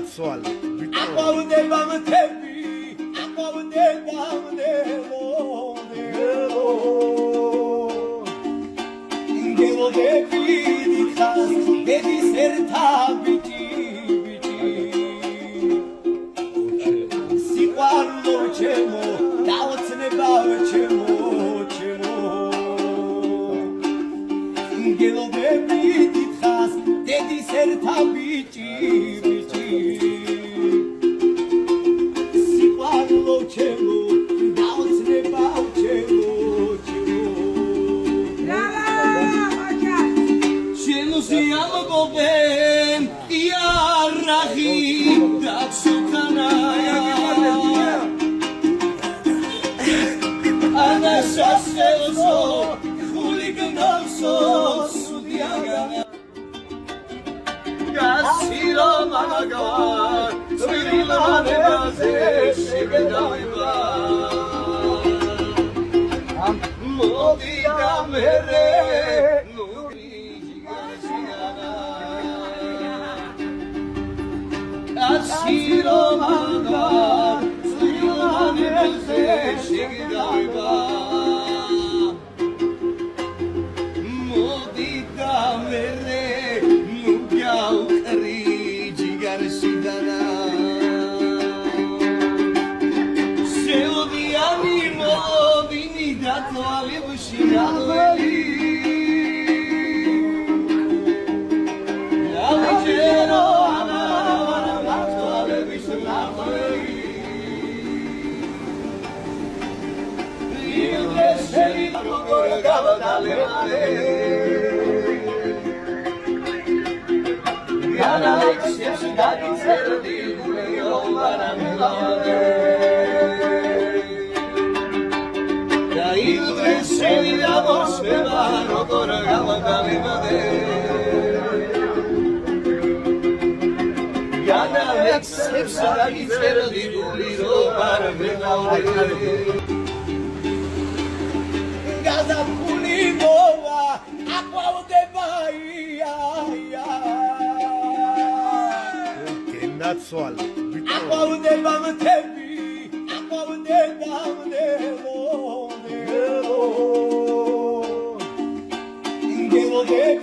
ნაცვალ აყვავდება მთები აყვავდება მდელოდები დიდხანს დედის ერთა ბიჭი სიყვარულო ჩემო დაოცნება ჩემო მდელოდები დიდხანს დედის ერთა ბიჭი სიყვარულო ჩემო დაოცნება ჩემო Siamo bobem iarahi datsukana Ana shaselso khuliganso sudiagana Gasiro managa sirilane baze shigdaiba Modi gamere Asiro manga, suilane beze shigdaiba. Modi kamere, mugyau kari jigar shidana. Seudi animo bini dato alibushirali. Aligero. Gaza pulinova, acqua de baia. Che nацვალ Acqua de bamtebi, acqua de damnelo. Ingelo de